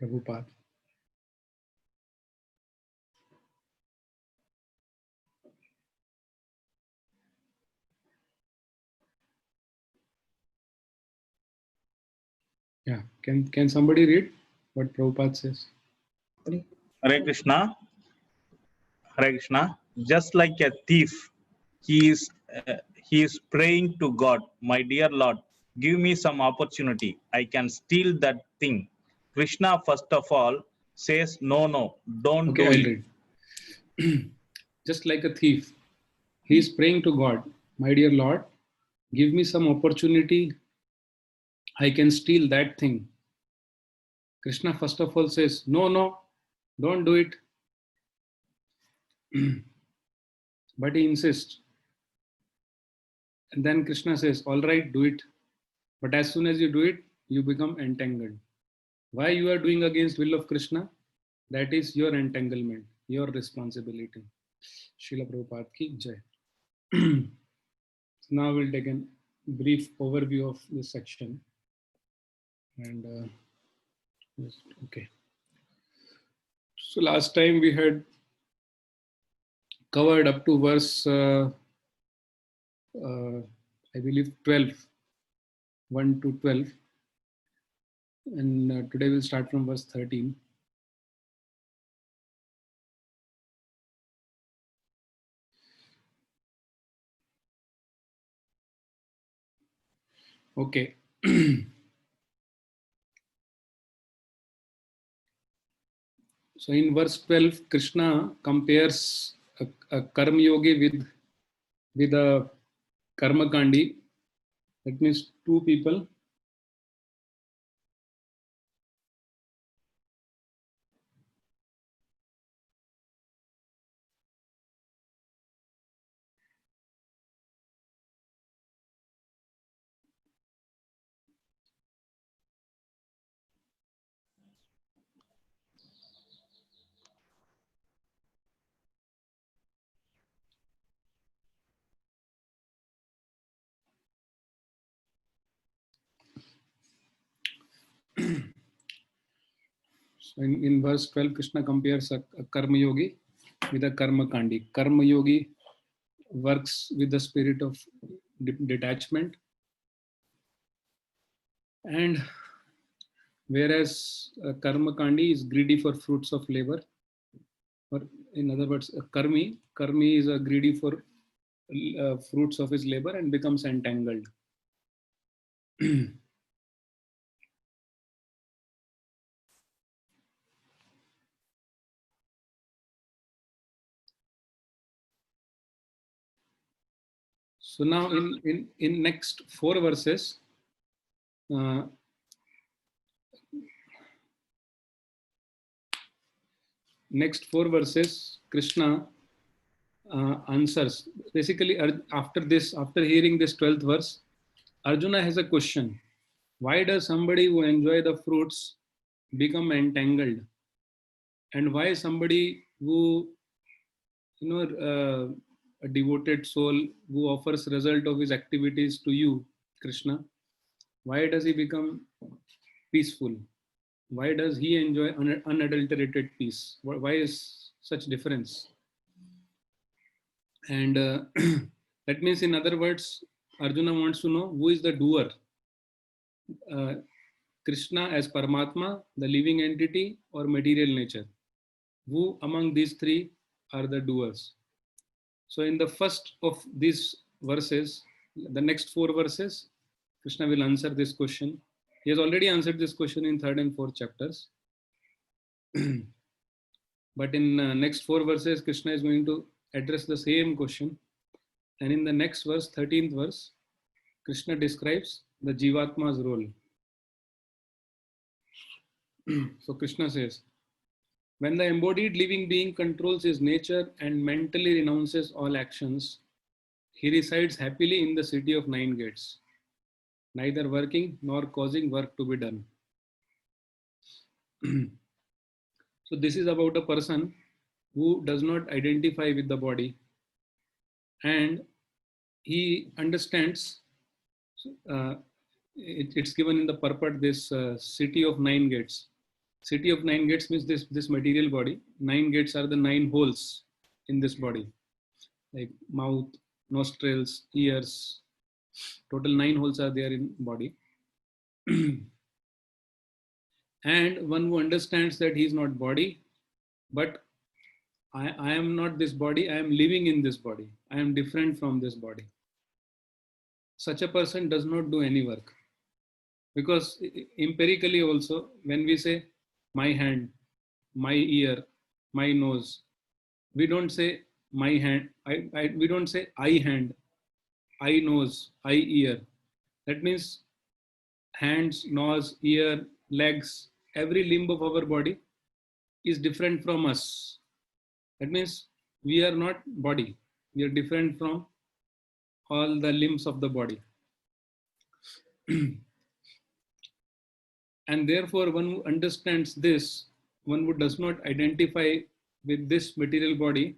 Prabhupada. Yeah, can somebody read what Prabhupada says? Hare Krishna. Hare Krishna. Just like a thief, he is he is praying to God, my dear Lord, give me some opportunity. I can steal that thing. Krishna first of all says, no, don't Okay, do I'll it. read. Just like a thief, he is praying to God, my dear Lord, give me some opportunity. I can steal that thing. Krishna first of all says, no, don't do it. But he insists. And then Krishna says, all right, do it. But as soon as you do it, you become entangled. Why you are doing against will of Krishna? That is your entanglement, your responsibility. Srila Prabhupada ki jai. So now we'll take a brief overview of this section. And okay. So last time we had covered up to verse, I believe 12, 1 to 12. And today we'll start from verse 13. Okay. So in verse 12, Krishna compares a karma yogi with a karma kandi. That means two people. So in verse 12, Krishna compares a karma yogi with a karma kandi. Karma yogi works with the spirit of detachment, and whereas a karma kandi is greedy for fruits of labor, or in other words, a karmi is a greedy for fruits of his labor and becomes entangled. So now in next 4 verses, Krishna answers. Basically, after hearing this 12th verse, Arjuna has a question. Why does somebody who enjoy the fruits become entangled? And why somebody who, a devoted soul who offers result of his activities to you, Krishna, why does he become peaceful? Why does he enjoy unadulterated peace? Why is such difference? And that means, in other words, Arjuna wants to know who is the doer. Krishna as Paramatma, the living entity, or material nature. Who among these three are the doers? So in the first of these verses, the next 4 verses, Krishna will answer this question. He has already answered this question in 3rd and 4th chapters. But in next 4 verses, Krishna is going to address the same question. And in the next verse, 13th verse, Krishna describes the Jivatma's role. So Krishna says, when the embodied living being controls his nature and mentally renounces all actions, he resides happily in the city of 9 gates, neither working nor causing work to be done. So this is about a person who does not identify with the body, and he understands, it's given in the purport, this city of 9 gates. City of 9 gates means this material body. 9 gates are the 9 holes in this body, like mouth, nostrils, ears. Total 9 holes are there in body. And one who understands that he is not body, but I am not this body, I am living in this body, I am different from this body. Such a person does not do any work. Because empirically also, when we say my hand, my ear, my nose, we don't say my hand, we don't say I hand, I nose, I ear. That means hands, nose, ear, legs, every limb of our body is different from us. That means we are not body. We are different from all the limbs of the body. And therefore, one who understands this, one who does not identify with this material body,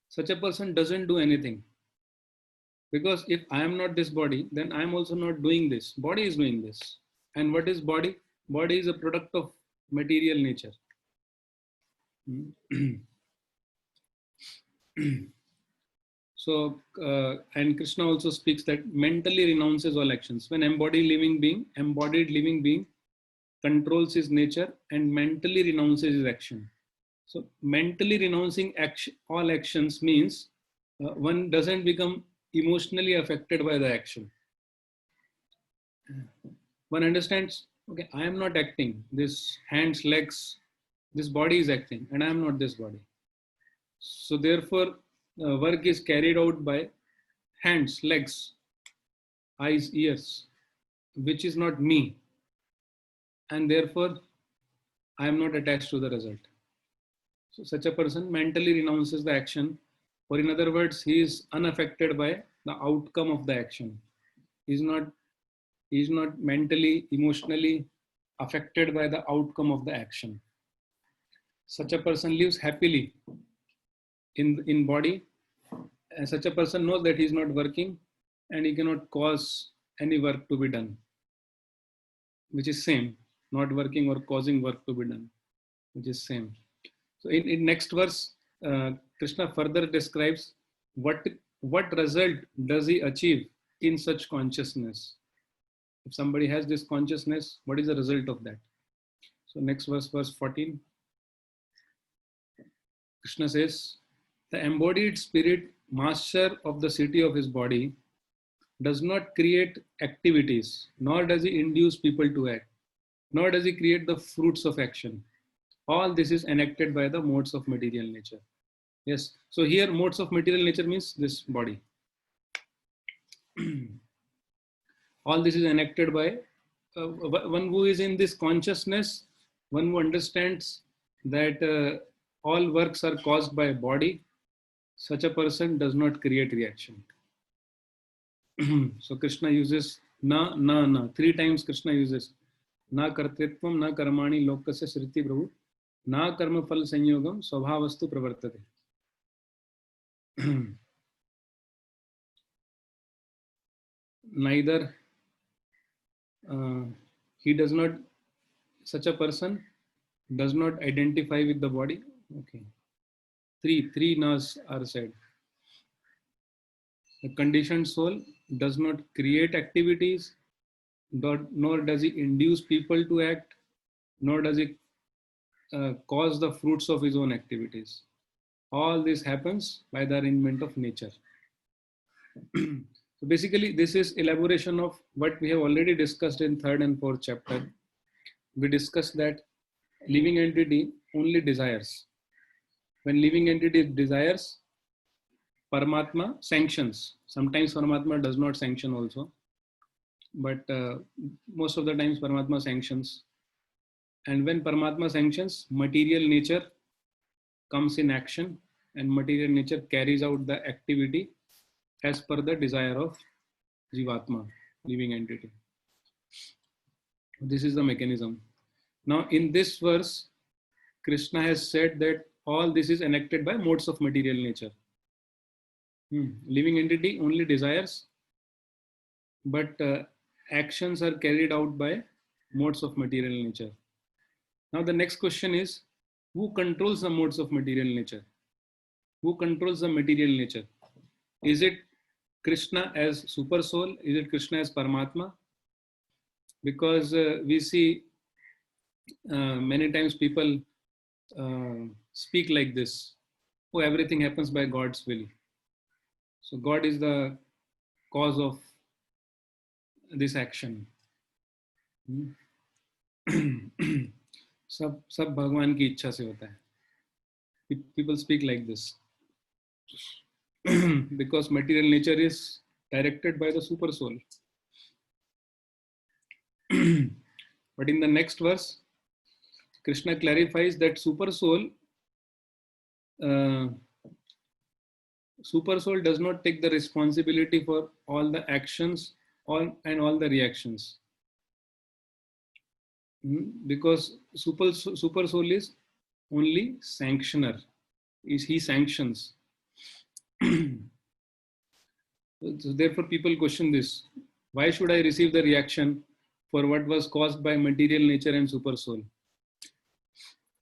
such a person doesn't do anything. Because if I am not this body, then I am also not doing this. Body is doing this. And what is body? Body is a product of material nature. So, and Krishna also speaks that mentally renounces all actions. When embodied living being controls his nature and mentally renounces his action. So mentally renouncing all actions means one doesn't become emotionally affected by the action. One understands, okay, I am not acting. This hands, legs, this body is acting, and I am not this body. So therefore, work is carried out by hands, legs, eyes, ears, which is not me. And therefore, I am not attached to the result. So such a person mentally renounces the action, or in other words, he is unaffected by the outcome of the action. He is not mentally, emotionally affected by the outcome of the action. Such a person lives happily in body, and such a person knows that he is not working and he cannot cause any work to be done, which is same, not working or causing work to be done, which is same. So in next verse, Krishna further describes what result does he achieve in such consciousness. If somebody has this consciousness, what is the result of that? So next verse, verse 14, Krishna says, the embodied spirit, master of the city of his body, does not create activities, nor does he induce people to act, nor does he create the fruits of action. All this is enacted by the modes of material nature. Yes, so here modes of material nature means this body. All this is enacted by one who is in this consciousness, one who understands that all works are caused by body. Such a person does not create reaction. So Krishna uses na, na, na. 3 times Krishna uses na kartritvam, na karmani lokasya sriti prabhu, na karma phal sanyogam swabhavastu pravartate. Neither he does not, such a person does not identify with the body. Okay. Three nas are said. The conditioned soul does not create activities, nor does he induce people to act, nor does he cause the fruits of his own activities. All this happens by the arrangement of nature. So basically, this is elaboration of what we have already discussed in 3rd and 4th chapter. We discussed that living entity only desires. When living entity desires, Paramatma sanctions. Sometimes Paramatma does not sanction also, but most of the times Paramatma sanctions. And when Paramatma sanctions, material nature comes in action, and material nature carries out the activity as per the desire of Jivatma, living entity. This is the mechanism. Now in this verse, Krishna has said that all this is enacted by modes of material nature. Living entity only desires, but actions are carried out by modes of material nature. Now the next question is, who controls the modes of material nature? Who controls the material nature? Is it Krishna as super soul? Is it Krishna as Paramatma? Because we see many times people speak like this: oh, everything happens by God's will. So God is the cause of this action. सब भगवान की इच्छा से होता है. People speak like this because material nature is directed by the super soul. But in the next verse, Krishna clarifies that super soul does not take the responsibility for all the actions and all the reactions. Because super soul is only sanctioner. He sanctions. So therefore people question this: why should I receive the reaction for what was caused by material nature and super soul?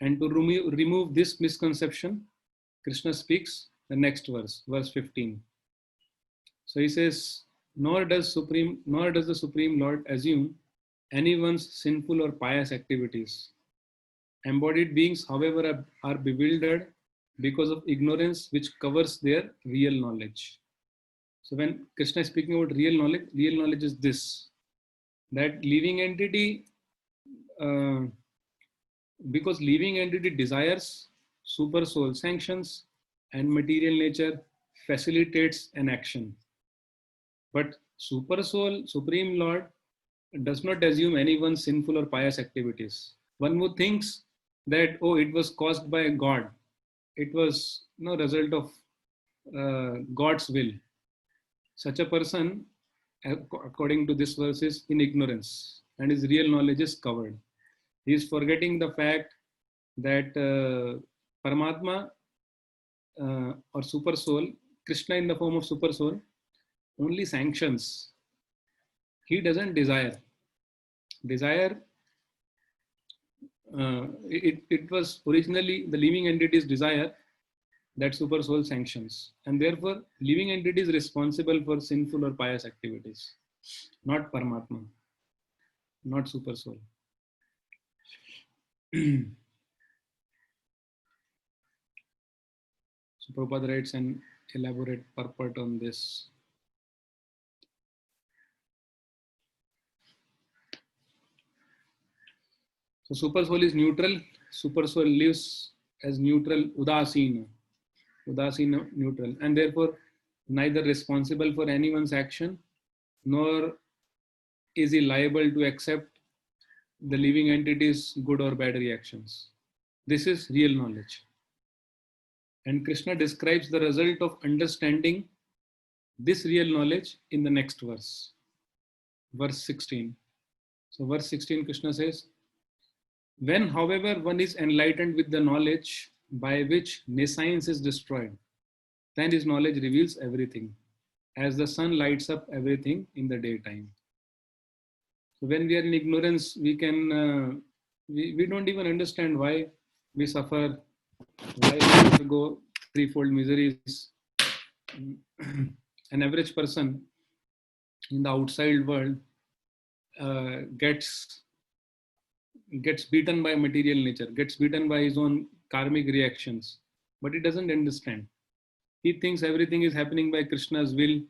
And to remove this misconception, Krishna speaks the next verse, verse 15. So he says, nor does the Supreme Lord assume anyone's sinful or pious activities. Embodied beings, however, are bewildered because of ignorance which covers their real knowledge. So when Krishna is speaking about real knowledge is this: that living entity, because living entity desires, super soul sanctions, and material nature facilitates an action. But super soul, Supreme Lord, does not assume anyone's sinful or pious activities. One who thinks that, oh, it was caused by God, it was no result of God's will. Such a person, according to this verse, is in ignorance and his real knowledge is covered. He is forgetting the fact that Paramatma or super soul, Krishna in the form of super soul, only sanctions. He doesn't desire. Desire, it was originally the living entity's desire that super soul sanctions. And therefore, living entity is responsible for sinful or pious activities, not Paramatma, not super soul. So Prabhupada writes an elaborate purport on this. So super soul is neutral. Super soul lives as neutral, udasina neutral, and therefore neither responsible for anyone's action, nor is he liable to accept the living entity's good or bad reactions. This is real knowledge. And Krishna describes the result of understanding this real knowledge in the next verse, verse 16. So verse 16, Krishna says, when, however, one is enlightened with the knowledge by which nescience is destroyed, then his knowledge reveals everything, as the sun lights up everything in the daytime. So when we are in ignorance, we can we don't even understand why we suffer, why we undergo threefold miseries. An average person in the outside world gets beaten by material nature, gets beaten by his own karmic reactions, but he doesn't understand. He thinks everything is happening by Krishna's will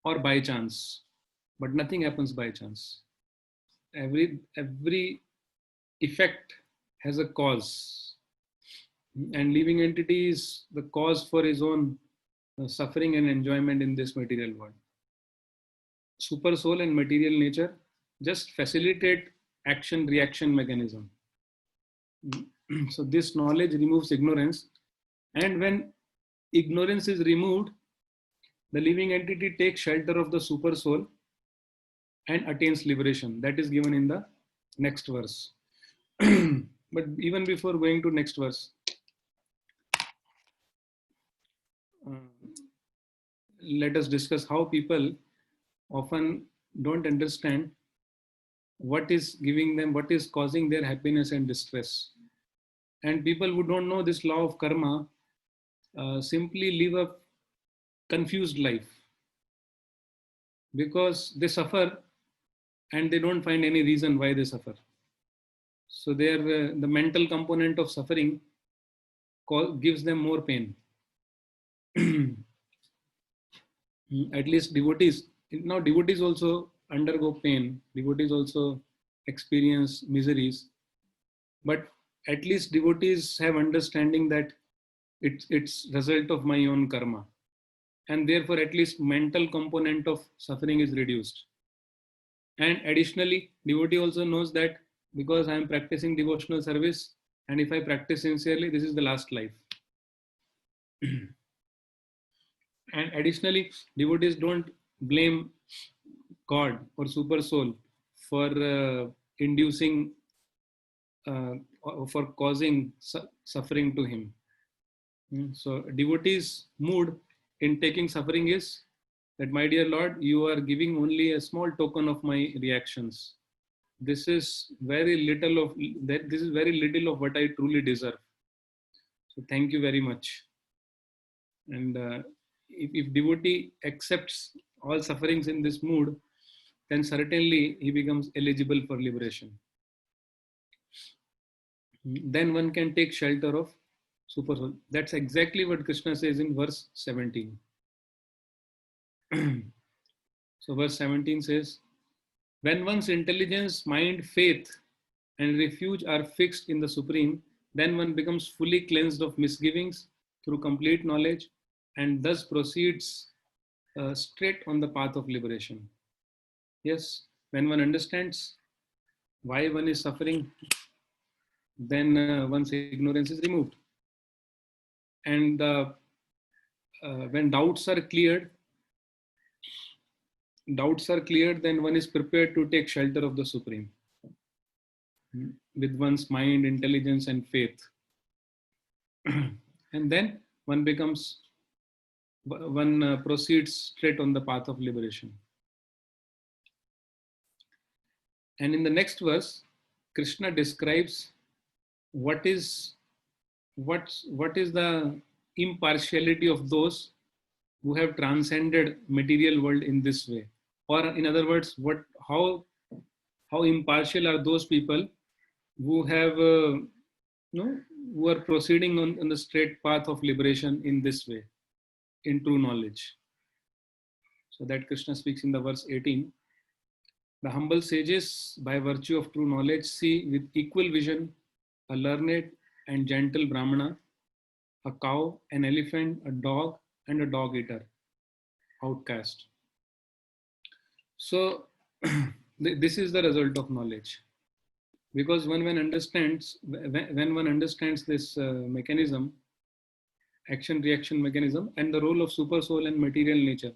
or by chance, but nothing happens by chance. Every effect has a cause, and living entity is the cause for his own suffering and enjoyment in this material world. Super soul and material nature just facilitate action-reaction mechanism. So this knowledge removes ignorance, and when ignorance is removed, the living entity takes shelter of the super soul and attains liberation. That is given in the next verse. But even before going to next verse, let us discuss how people often don't understand what is giving them, what is causing their happiness and distress. And people who don't know this law of karma simply live a confused life because they suffer and they don't find any reason why they suffer. So the mental component of suffering gives them more pain. At least devotees, now devotees also undergo pain, devotees also experience miseries, but at least devotees have understanding that it's result of my own karma, and therefore at least mental component of suffering is reduced. And additionally, devotee also knows that because I am practicing devotional service, and if I practice sincerely, this is the last life. And additionally, devotees don't blame God or super soul for inducing or for causing suffering to him. So devotee's mood in taking suffering is that, my dear Lord, you are giving only a small token of my reactions. This is very little of that. This is very little of what I truly deserve. So thank you very much. And if devotee accepts all sufferings in this mood, then certainly he becomes eligible for liberation. Then one can take shelter of super soul. That's exactly what Krishna says in verse 17. So verse 17 says, when one's intelligence, mind, faith, and refuge are fixed in the Supreme, then one becomes fully cleansed of misgivings through complete knowledge and thus proceeds straight on the path of liberation. Yes, when one understands why one is suffering, then one's ignorance is removed. And when doubts are cleared, then one is prepared to take shelter of the Supreme with one's mind, intelligence, and faith. And then one proceeds straight on the path of liberation. And in the next verse, Krishna describes what is the impartiality of those who have transcended material world in this way, or in other words, how impartial are those people who have who are proceeding on the straight path of liberation in this way, in true knowledge. So that Krishna speaks in the verse 18. The humble sages, by virtue of true knowledge, see with equal vision a learned and gentle Brahmana, a cow, an elephant, a dog, and a dog eater, outcast. So this is the result of knowledge. Because when one understands this mechanism, action-reaction mechanism, and the role of super soul and material nature,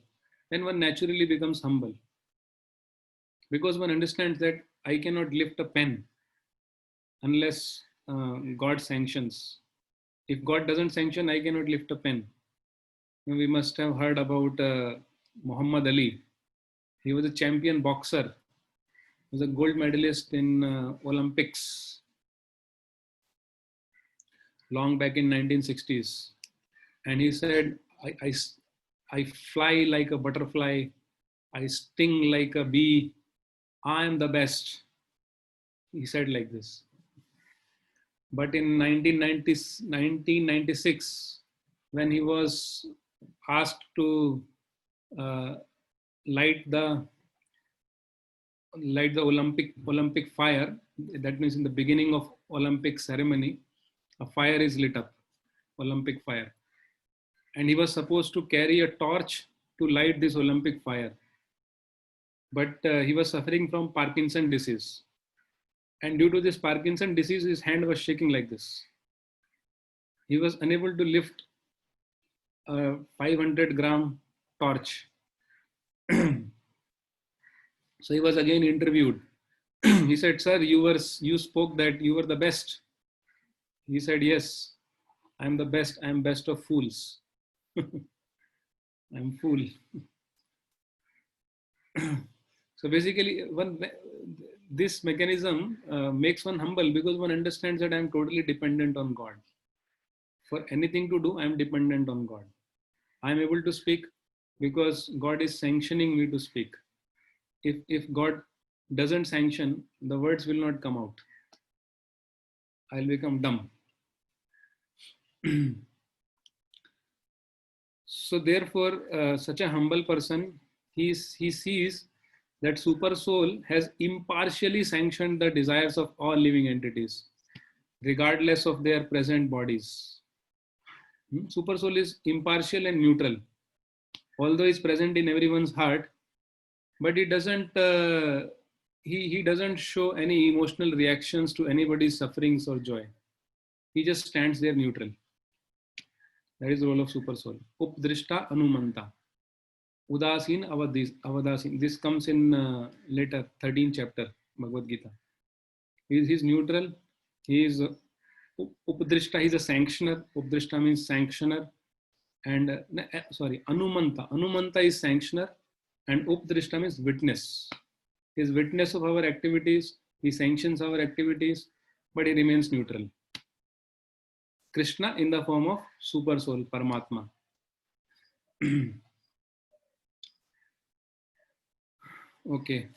then one naturally becomes humble. Because one understands that I cannot lift a pen unless God sanctions. If God doesn't sanction, I cannot lift a pen. We must have heard about Muhammad Ali. He was a champion boxer. He was a gold medalist in Olympics long back in 1960s. And he said, I fly like a butterfly. I sting like a bee. I am the best. He said like this. But in 1996, when he was asked to light the Olympic fire, that means in the beginning of Olympic ceremony, a fire is lit up, Olympic fire. And he was supposed to carry a torch to light this Olympic fire. But he was suffering from Parkinson disease. And due to this Parkinson disease, his hand was shaking like this. He was unable to lift a 500-gram torch. So he was again interviewed. He said, sir, you spoke that you were the best. He said, yes, I'm the best. I'm best of fools. I'm fool. So basically, this mechanism makes one humble because one understands that I am totally dependent on God. For anything to do, I am dependent on God. I am able to speak because God is sanctioning me to speak. If God doesn't sanction, the words will not come out. I'll become dumb. So therefore, such a humble person, he sees that super soul has impartially sanctioned the desires of all living entities, regardless of their present bodies. Super soul is impartial and neutral, although is present in everyone's heart, but he doesn't he doesn't show any emotional reactions to anybody's sufferings or joy. He just stands there neutral. That is the role of super soul. Updrishta Anumanta. Udasin Avadasin. This comes in later 13th chapter Bhagavad Gita. He's neutral. He is Updrishta. He's a sanctioner. Updrishta means sanctioner. And Anumanta. Anumanta is sanctioner, and Updrishta means witness. He is witness of our activities. He sanctions our activities, but he remains neutral. Krishna in the form of super soul, Paramatma. Okay.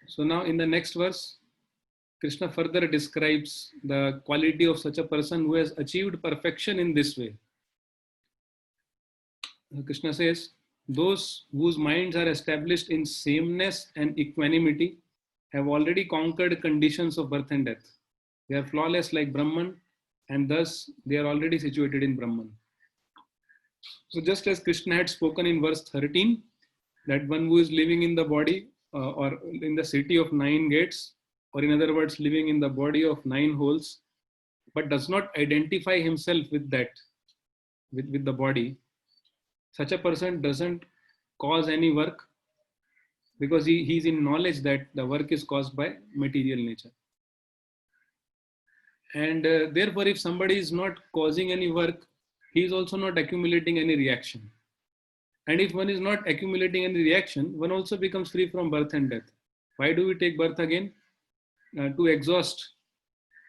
So now in the next verse, Krishna further describes the quality of such a person who has achieved perfection in this way. Krishna says, those whose minds are established in sameness and equanimity have already conquered conditions of birth and death. They are flawless like Brahman, and thus they are already situated in Brahman. So just as Krishna had spoken in verse 13, that one who is living in the body or in the city of 9 gates, or in other words, living in the body of 9 holes, but does not identify himself with that, with the body, such a person doesn't cause any work because he's in knowledge that the work is caused by material nature. And therefore, if somebody is not causing any work, he is also not accumulating any reaction. And if one is not accumulating any reaction, one also becomes free from birth and death. Why do we take birth again? To exhaust,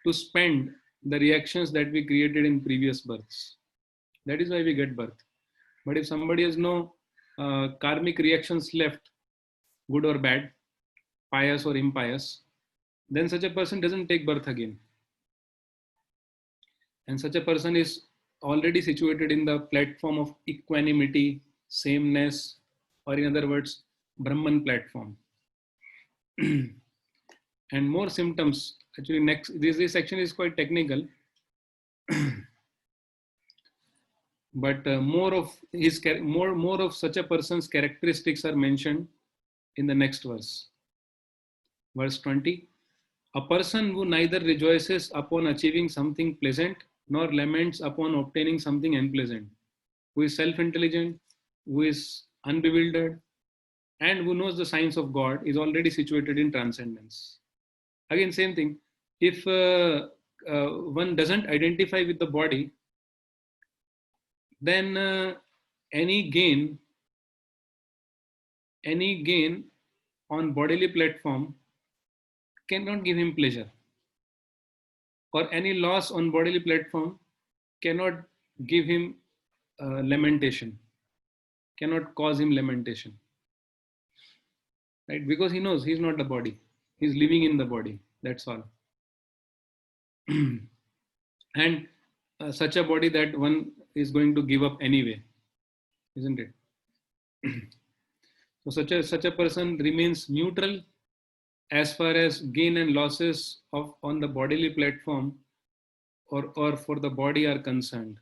to spend the reactions that we created in previous births. That is why we get birth. But if somebody has no karmic reactions left, good or bad, pious or impious, then such a person doesn't take birth again. And such a person is already situated in the platform of equanimity, sameness, or in other words, Brahman platform. And more symptoms. Actually, next this section is quite technical, but more of such a person's characteristics are mentioned in the next verse. Verse 20. A person who neither rejoices upon achieving something pleasant nor laments upon obtaining something unpleasant, who is self-intelligent, who is unbewildered, and who knows the signs of God, is already situated in transcendence. Again, same thing. If one doesn't identify with the body, then any gain on bodily platform cannot give him pleasure, or any loss on bodily platform cannot give him lamentation, cannot cause him lamentation, right? Because he knows he's not the body, he's living in the body, that's all. And such a body that one is going to give up anyway, isn't it? So such a person remains neutral as far as gain and losses on the bodily platform or for the body are concerned.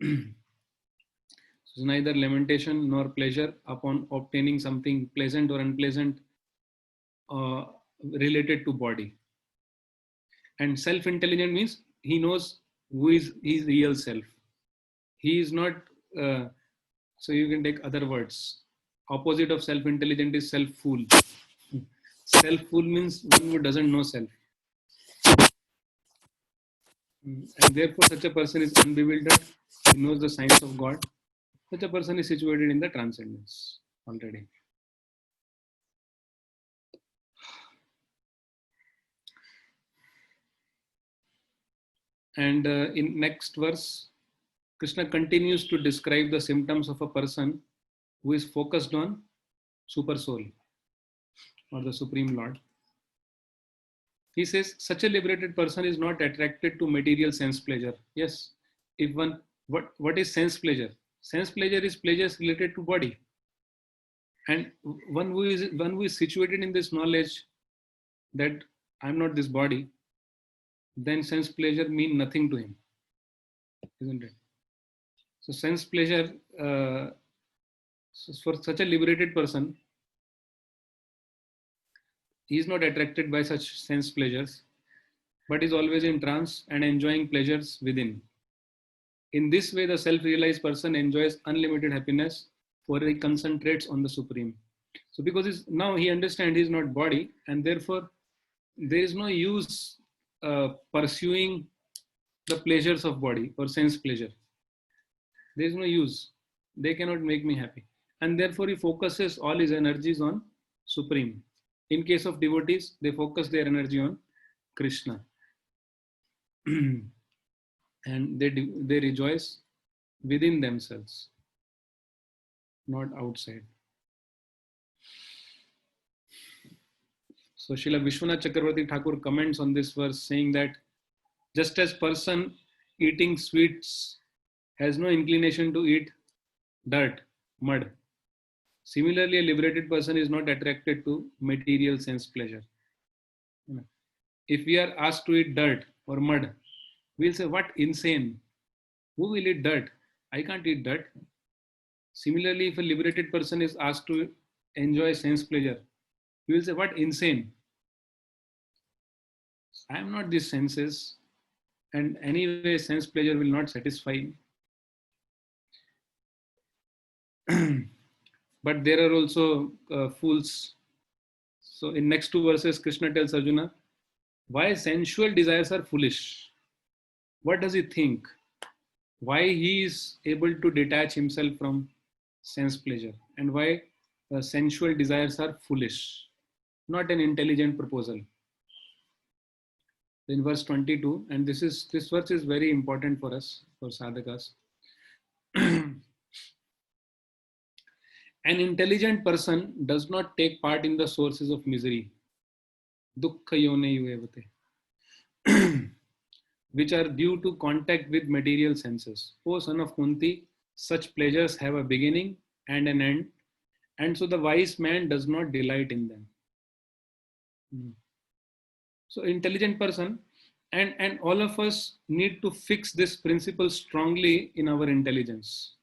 So neither lamentation nor pleasure upon obtaining something pleasant or unpleasant related to body. And self-intelligent means he knows who is his real self. He is not, so you can take other words. Opposite of self-intelligent is self-fool. Self-fool means one who doesn't know self. And therefore such a person is unbewildered, he knows the signs of God. Such a person is situated in the transcendence already. And in next verse, Krishna continues to describe the symptoms of a person who is focused on super soul or the Supreme Lord. He says, such a liberated person is not attracted to material sense pleasure. Yes, if one, what is sense pleasure? Sense pleasure is pleasures related to body. And one who is situated in this knowledge that I'm not this body, then sense pleasure mean nothing to him, isn't it? So sense pleasure, so for such a liberated person, he is not attracted by such sense pleasures, but is always in trance and enjoying pleasures within. In this way, the self-realized person enjoys unlimited happiness, for he concentrates on the Supreme. So because now he understands he is not body, and therefore there is no use pursuing the pleasures of body or sense pleasure. There is no use. They cannot make me happy. And therefore he focuses all his energies on Supreme. In case of devotees, they focus their energy on Krishna. And they rejoice within themselves, not outside. So Srila Vishwanath Chakravarti Thakur comments on this verse saying that just as person eating sweets has no inclination to eat dirt, mud, similarly a liberated person is not attracted to material sense pleasure. If we are asked to eat dirt or mud, we'll say, what insane? Who will eat dirt? I can't eat dirt. Similarly, if a liberated person is asked to enjoy sense pleasure, he will say, what insane? I am not these senses, and anyway, sense pleasure will not satisfy. But there are also fools. So in next two verses, Krishna tells Arjuna, why sensual desires are foolish. What does he think? Why he is able to detach himself from sense pleasure, and why sensual desires are foolish, not an intelligent proposal. In verse 22, and this verse is very important for us, for sadhakas. An intelligent person does not take part in the sources of misery, dukkha yoneyu evate, which are due to contact with material senses. O son of Kunti, such pleasures have a beginning and an end, and so the wise man does not delight in them. So intelligent person, and all of us need to fix this principle strongly in our intelligence.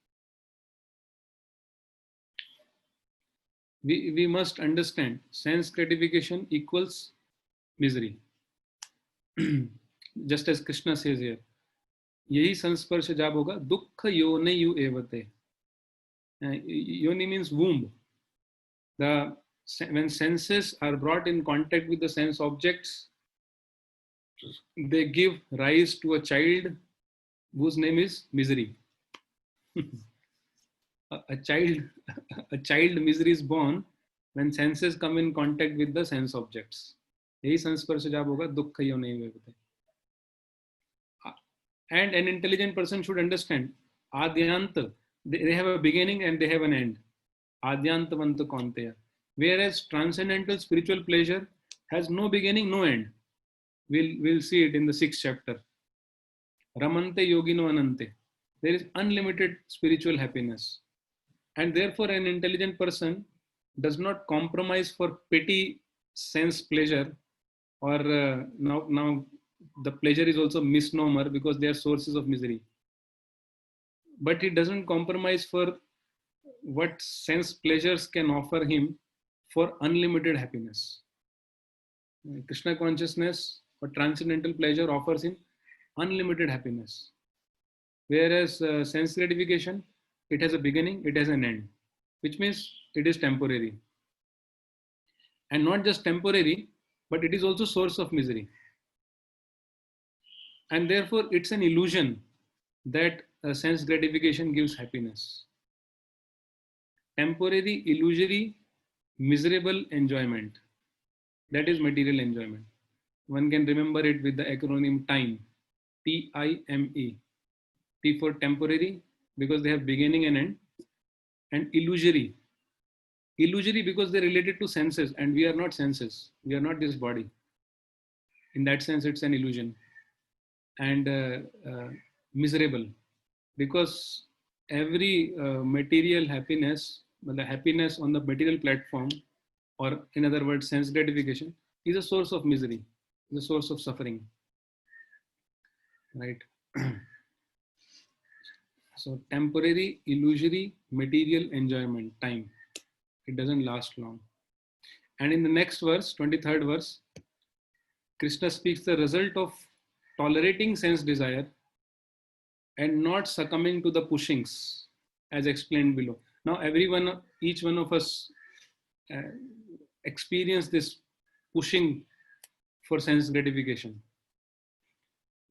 We must understand sense gratification equals misery. Just as Krishna says here, यही संस्पर्श जब होगा दुख योनियु एवते. Yoni means womb. When senses are brought in contact with the sense objects, they give rise to a child whose name is misery. a child misery is born when senses come in contact with the sense objects. यही संस्पर्श जब होगा दुख योनियु एवते. And an intelligent person should understand Adyanta, they have a beginning and they have an end. Adyantavanta Kaunteya. Whereas transcendental spiritual pleasure has no beginning, no end. We'll see it in the 6th chapter. Ramante Yogino Anante. There is unlimited spiritual happiness. And therefore, an intelligent person does not compromise for petty sense pleasure, or now the pleasure is also misnomer because they are sources of misery. But he doesn't compromise for what sense pleasures can offer him for unlimited happiness. Krishna consciousness or transcendental pleasure offers him unlimited happiness. Whereas sense gratification, it has a beginning, it has an end, which means it is temporary. And not just temporary, but it is also source of misery. And therefore, it's an illusion that sense gratification gives happiness. Temporary, illusory, miserable enjoyment. That is material enjoyment. One can remember it with the acronym TIME. T-I-M-E. T for temporary, because they have beginning and end. And illusory. Illusory because they're related to senses, and we are not senses. We are not this body. In that sense, it's an illusion. And miserable, because every material happiness, the happiness on the material platform, or in other words, sense gratification, is a source of misery, the source of suffering, right? So temporary, illusory, material enjoyment, time, it doesn't last long. And in the next verse, 23rd verse, Krishna speaks the result of tolerating sense desire and not succumbing to the pushings, as explained below. Now, everyone, each one of us experience this pushing for sense gratification.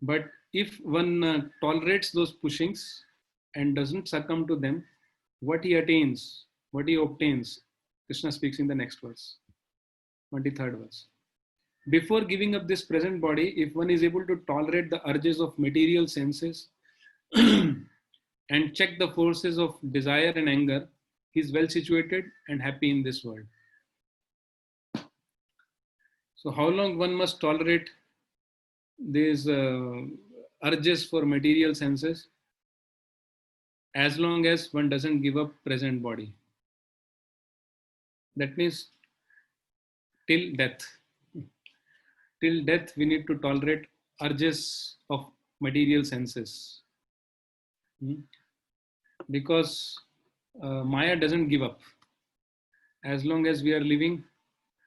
But if one tolerates those pushings and doesn't succumb to them, what he attains, what he obtains, Krishna speaks in the next verse, 23rd verse. Before giving up this present body, if one is able to tolerate the urges of material senses and check the forces of desire and anger, he is well situated and happy in this world. So how long one must tolerate these urges for material senses? As long as one doesn't give up present body. That means till death. Till death, we need to tolerate urges of material senses. Because Maya doesn't give up. As long as we are living,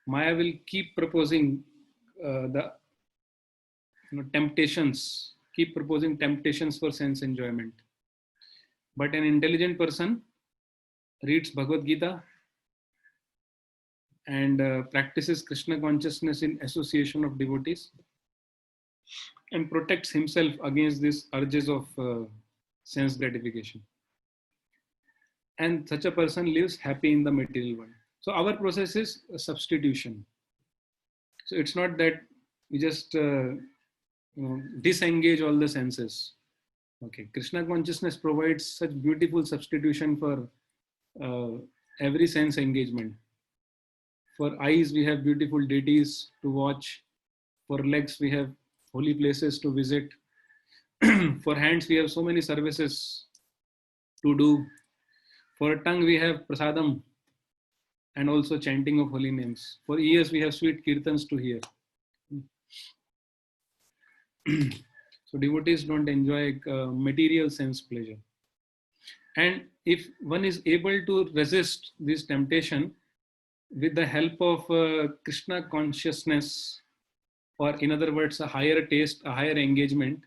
Maya will keep proposing the temptations, keep proposing temptations for sense enjoyment. But an intelligent person reads Bhagavad Gita and practices Krishna consciousness in association of devotees and protects himself against these urges of sense gratification. And such a person lives happy in the material world. So our process is a substitution. So it's not that we just disengage all the senses. Okay, Krishna consciousness provides such beautiful substitution for every sense engagement. For eyes, we have beautiful deities to watch. For legs, we have holy places to visit. For hands, we have so many services to do. For tongue, we have prasadam and also chanting of holy names. For ears, we have sweet kirtans to hear. So devotees don't enjoy material sense pleasure. And if one is able to resist this temptation with the help of Krishna consciousness, or in other words, a higher taste, a higher engagement,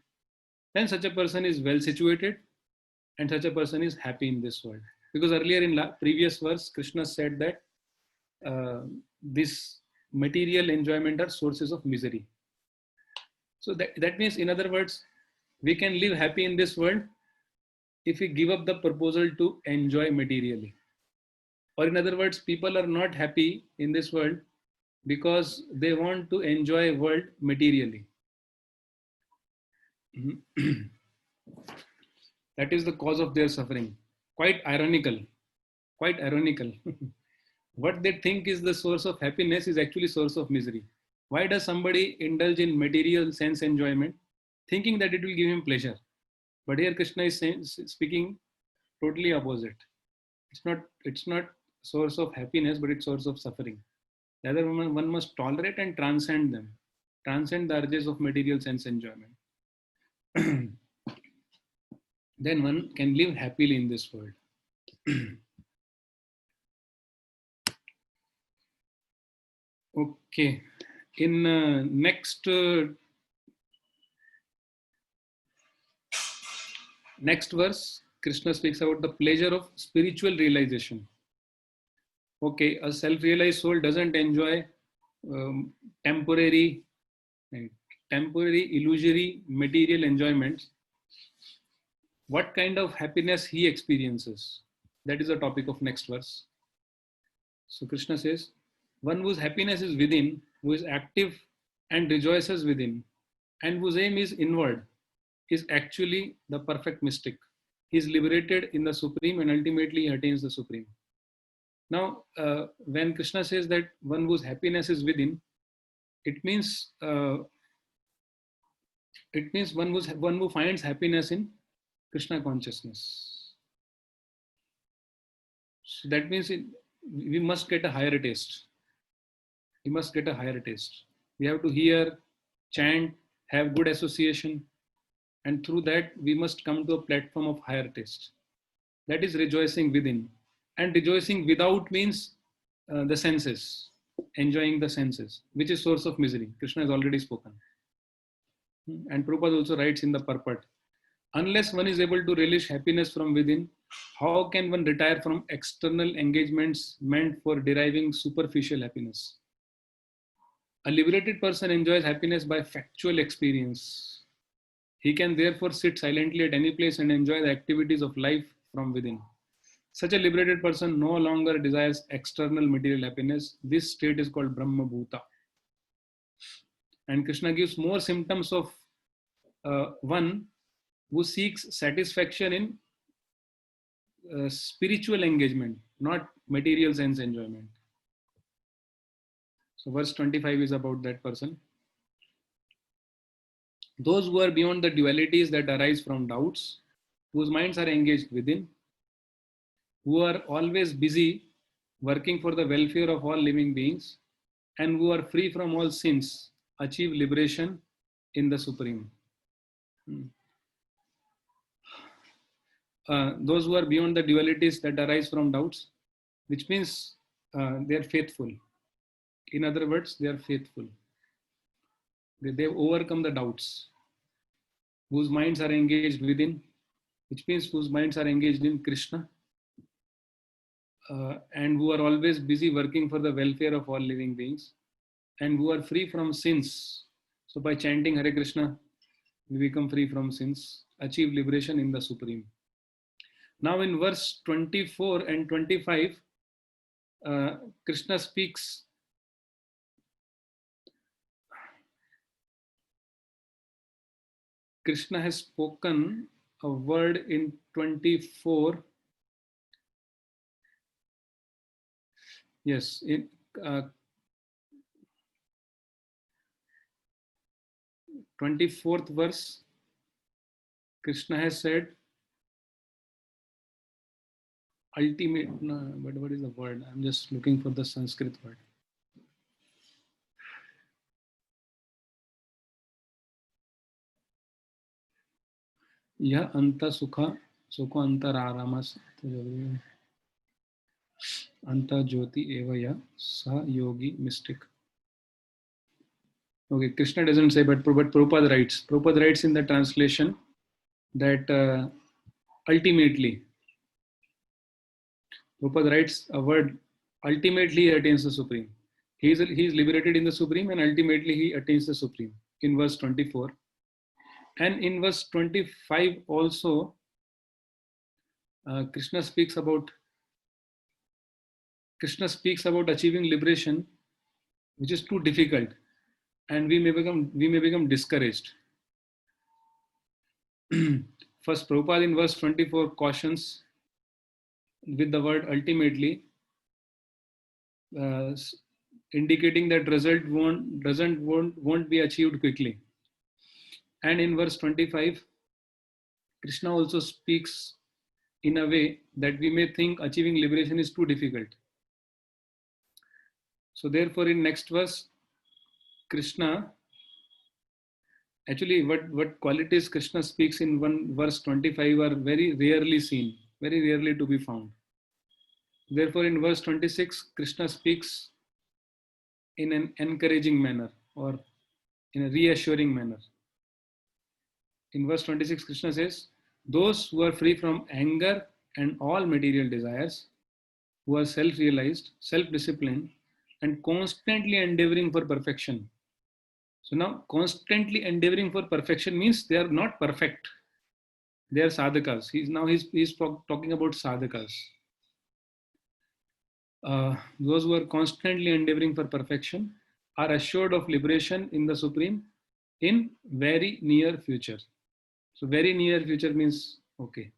then such a person is well situated and such a person is happy in this world. Because earlier in previous verse, Krishna said that this material enjoyment are sources of misery. So that means, in other words, we can live happy in this world if we give up the proposal to enjoy materially. Or in other words, people are not happy in this world because they want to enjoy world materially. That is the cause of their suffering. Quite ironical. Quite ironical. What they think is the source of happiness is actually source of misery. Why does somebody indulge in material sense enjoyment, thinking that it will give him pleasure? But here Krishna is speaking totally opposite. It's not source of happiness, but it's source of suffering. The other one must tolerate and transcend them, transcend the urges of material sense enjoyment. Then one can live happily in this world. Okay, in next verse, Krishna speaks about the pleasure of spiritual realization. Okay, a self-realized soul doesn't enjoy temporary, illusory material enjoyments. What kind of happiness he experiences? That is the topic of next verse. So Krishna says, one whose happiness is within, who is active and rejoices within, and whose aim is inward, is actually the perfect mystic. He is liberated in the Supreme and ultimately he attains the Supreme. Now, when Krishna says that one whose happiness is within, it means one who finds happiness in Krishna consciousness. So that means we must get a higher taste. We must get a higher taste. We have to hear, chant, have good association, and through that we must come to a platform of higher taste. That is rejoicing within. And rejoicing without means the senses, enjoying the senses, which is source of misery. Krishna has already spoken. And Prabhupada also writes in the purport, unless one is able to relish happiness from within, how can one retire from external engagements meant for deriving superficial happiness? A liberated person enjoys happiness by factual experience. He can therefore sit silently at any place and enjoy the activities of life from within. Such a liberated person no longer desires external material happiness. This state is called Brahma Bhuta. And Krishna gives more symptoms of one who seeks satisfaction in spiritual engagement, not material sense enjoyment. So verse 25 is about that person. Those who are beyond the dualities that arise from doubts, whose minds are engaged within, who are always busy working for the welfare of all living beings, and who are free from all sins, achieve liberation in the Supreme. Those who are beyond the dualities that arise from doubts, which means they are faithful. In other words, they are faithful. They've overcome the doubts, whose minds are engaged within, which means whose minds are engaged in Krishna, and who are always busy working for the welfare of all living beings, and who are free from sins. So by chanting Hare Krishna, we become free from sins, achieve liberation in the Supreme. Now in verse 24 and 25, Krishna speaks Krishna has spoken a word in 24. Yes, in 24th verse, Krishna has said, ultimate, no, but what is the word? I'm just looking for the Sanskrit word. Yah anta sukha antararamas anta jyoti evaya sa yogi mystic. Okay, Krishna doesn't say, but Prabhupada writes. Prabhupada writes in the translation that ultimately, Prabhupada writes a word, ultimately he attains the Supreme. He is liberated in the Supreme and ultimately he attains the Supreme in verse 24. And in verse 25 also, Krishna speaks about achieving liberation, which is too difficult, and we may become discouraged. First, Prabhupada in verse 24 cautions with the word ultimately, indicating that result won't be achieved quickly. And in verse 25, Krishna also speaks in a way that we may think achieving liberation is too difficult. So therefore, in next verse, Krishna, actually what qualities Krishna speaks in verse 25 are very rarely seen, very rarely to be found. Therefore, in verse 26, Krishna speaks in an encouraging manner or in a reassuring manner. In verse 26, Krishna says, those who are free from anger and all material desires, who are self-realized, self-disciplined, and constantly endeavoring for perfection. So now, constantly endeavoring for perfection means they are not perfect. They are sadhakas. He's talking about sadhakas. Those who are constantly endeavoring for perfection are assured of liberation in the Supreme in very near future. So very near future means, okay,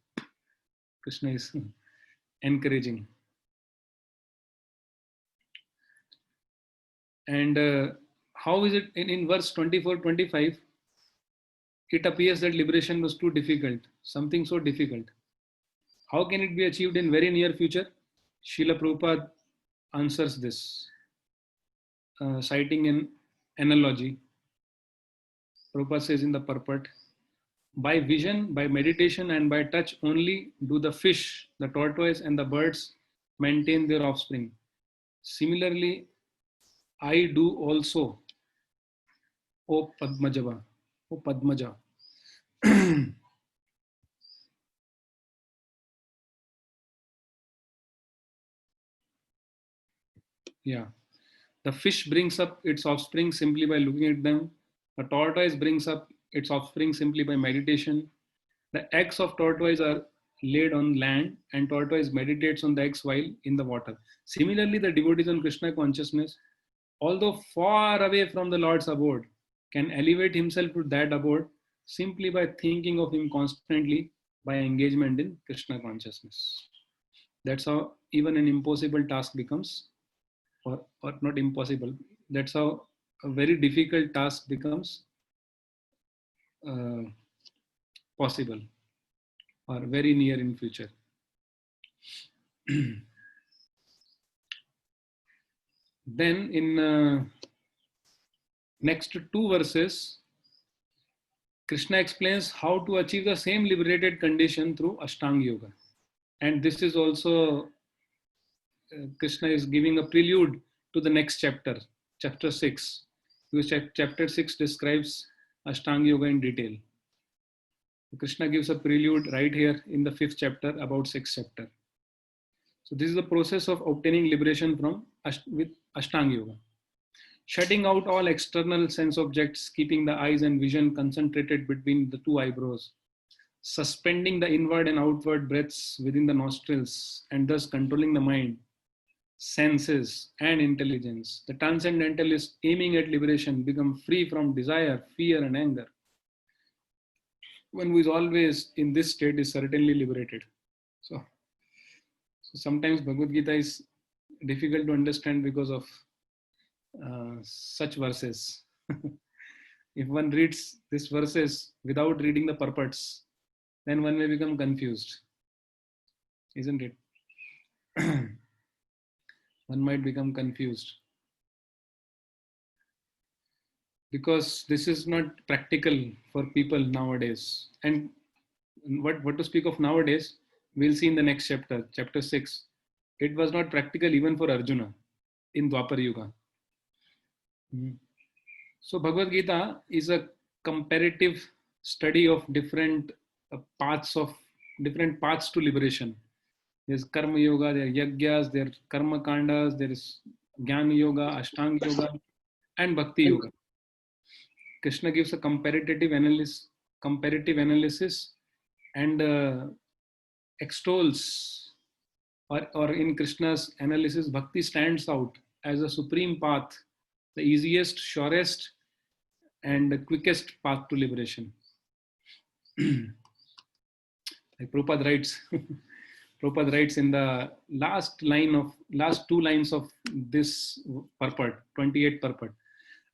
Krishna is encouraging. And how is it in verse 24, 25, it appears that liberation was too difficult, something so difficult. How can it be achieved in very near future? Srila Prabhupada answers this, citing an analogy. Prabhupada says in the purport, by vision, by meditation, and by touch only do the fish, the tortoise, and the birds maintain their offspring. Similarly, I do also, O Padmajava, O Padmaja. Yeah. The fish brings up its offspring simply by looking at them. The tortoise brings up its offspring simply by meditation. The eggs of tortoise are laid on land, and tortoise meditates on the eggs while in the water. Similarly, the devotees on Krishna consciousness, although far away from the Lord's abode, can elevate himself to that abode simply by thinking of him constantly by engagement in Krishna consciousness. That's how even an impossible task becomes, or not impossible. That's how a very difficult task becomes uh, possible or very near in future. Then in next two verses, Krishna explains how to achieve the same liberated condition through Ashtanga Yoga. And this is also, Krishna is giving a prelude to the next chapter, chapter 6, because chapter 6 describes Ashtanga Yoga in detail. Krishna gives a prelude right here in the 5th chapter about 6th chapter. So this is the process of obtaining liberation from with Ashtanga Yoga. Shutting out all external sense objects, keeping the eyes and vision concentrated between the two eyebrows, suspending the inward and outward breaths within the nostrils, and thus controlling the mind, senses, and intelligence. The transcendentalist aiming at liberation become free from desire, fear, and anger. One who is always in this state is certainly liberated. So sometimes Bhagavad Gita is difficult to understand because of such verses. If one reads these verses without reading the purports, then one may become confused, isn't it? One might become confused because this is not practical for people nowadays. And what to speak of nowadays, we'll see in the next chapter, chapter 6. It was not practical even for Arjuna in Dwapar Yuga. So Bhagavad Gita is a comparative study of different paths to liberation. There's Karma Yoga, there are Yagyas, there are Karma Kandas, there is Jnana Yoga, Ashtanga Yoga, and Bhakti Yoga. Krishna gives a comparative analysis and extols, or in Krishna's analysis, Bhakti stands out as a supreme path, the easiest, surest, and the quickest path to liberation. Like Prabhupada writes, Prabhupada writes in the last two lines of this purport, 28th purport.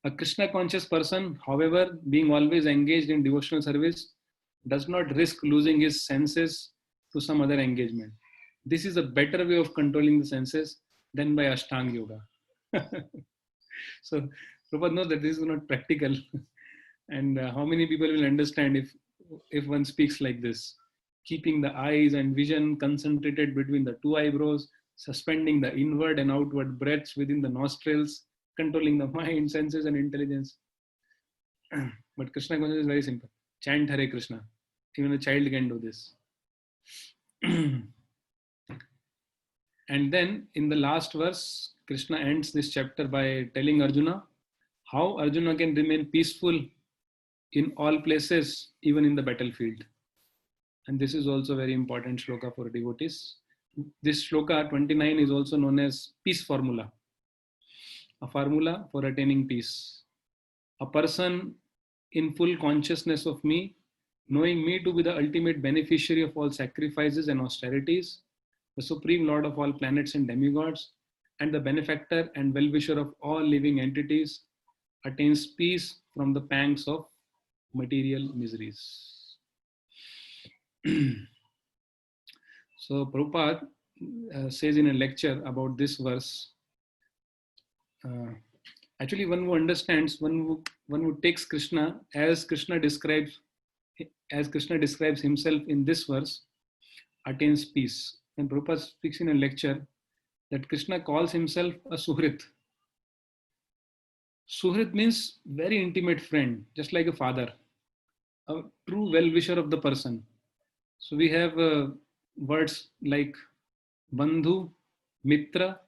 A Krishna conscious person, however, being always engaged in devotional service, does not risk losing his senses to some other engagement. This is a better way of controlling the senses than by Ashtanga Yoga. So Prabhupada knows that this is not practical. And how many people will understand if one speaks like this? Keeping the eyes and vision concentrated between the two eyebrows, suspending the inward and outward breaths within the nostrils, controlling the mind, senses, and intelligence. But Krishna consciousness is very simple. Chant Hare Krishna. Even a child can do this. And then in the last verse, Krishna ends this chapter by telling Arjuna how Arjuna can remain peaceful in all places, even in the battlefield. And this is also very important shloka for devotees. This shloka 29 is also known as peace formula, a formula for attaining peace. A person in full consciousness of me knowing me to be the ultimate beneficiary of all sacrifices and austerities, the supreme lord of all planets and demigods, and the benefactor and well-wisher of all living entities, attains peace from the pangs of material miseries. So Prabhupada says in a lecture about this verse, actually one who understands, one who takes Krishna as Krishna describes himself in this verse, attains peace. And Prabhupada speaks in a lecture that Krishna calls himself a Suhrit. Suhrit means very intimate friend, just like a father, a true well-wisher of the person. So we have words like Bandhu, Mitra,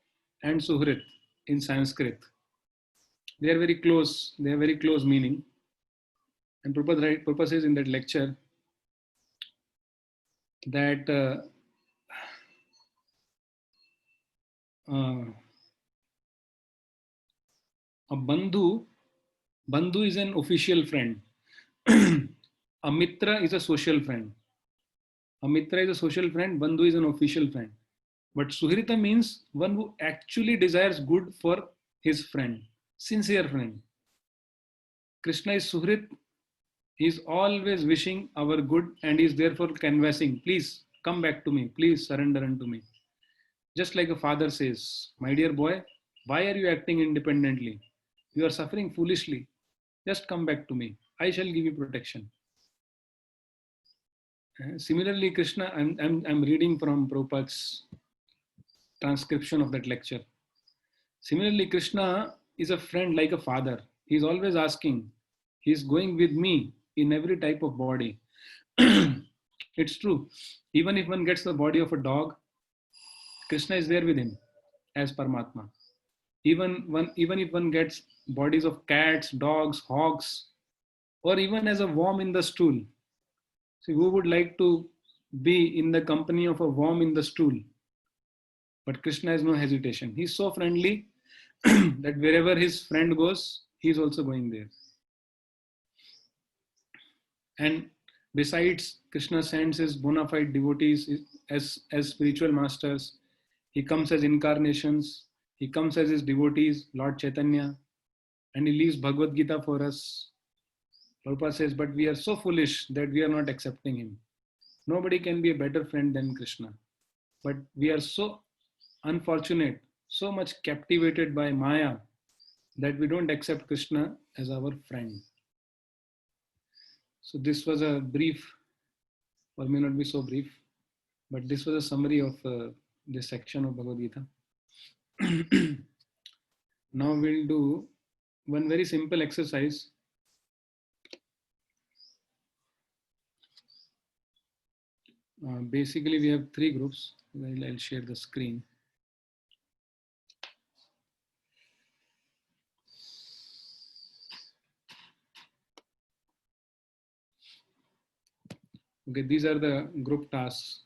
and Suhrit in Sanskrit. They are very close. They have very close meaning. And Prabhupada says in that lecture that a bandhu is an official friend. A mitra is a social friend. A mitra is a social friend. Bandhu is an official friend. But suhrita means one who actually desires good for his friend, sincere friend. Krishna is suhrit. He is always wishing our good and is therefore canvassing, please come back to me, please surrender unto me. Just like a father says, my dear boy, why are you acting independently? You are suffering foolishly. Just come back to me. I shall give you protection. Similarly, Krishna, I'm reading from Prabhupada's transcription of that lecture. Similarly, Krishna is a friend like a father. He's always asking. He's going with me in every type of body. It's true. Even if one gets the body of a dog, Krishna is there with him as Paramatma. Even if one gets bodies of cats, dogs, hogs, or even as a worm in the stool. See, who would like to be in the company of a worm in the stool? But Krishna has no hesitation. He's so friendly that wherever his friend goes, he's also going there. And besides, Krishna sends his bona fide devotees as spiritual masters. He comes as incarnations. He comes as his devotees, Lord Chaitanya, and he leaves Bhagavad Gita for us. Prabhupada says, but we are so foolish that we are not accepting him. Nobody can be a better friend than Krishna. But we are so unfortunate, so much captivated by Maya that we don't accept Krishna as our friend. So this was a brief, or may not be so brief, but this was a summary of this section of Bhagavad Gita. Now we'll do one very simple exercise. Basically, we have three groups. I'll share the screen. Okay, these are the group tasks.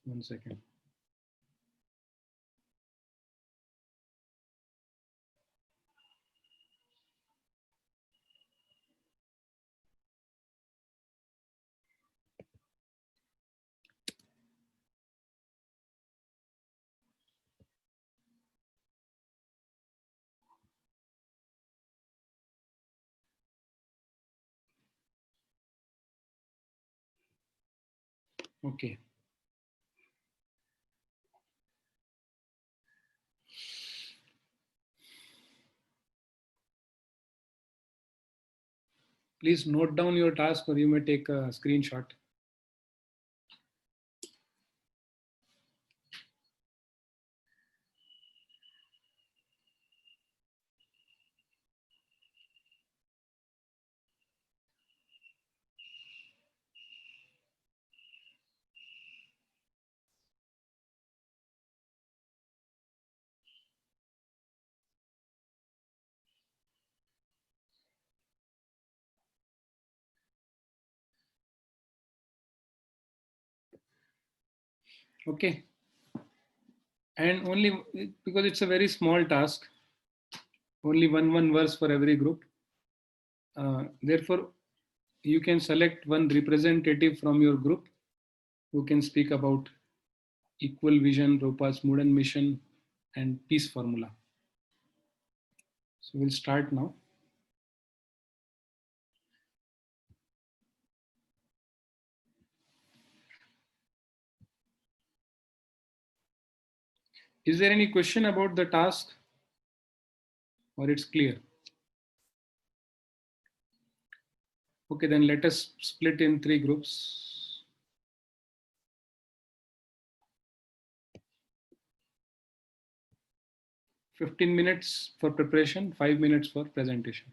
1 second. Okay. Please note down your task or you may take a screenshot. Okay. And only because it's a very small task, only one verse for every group. Therefore, you can select one representative from your group who can speak about Equal Vision, Ropa's Mudan Mission, and Peace Formula. So we'll start now. Is there any question about the task, or it's clear? Okay, then let us split in 3 groups. "15 minutes for preparation, 5 minutes for presentation."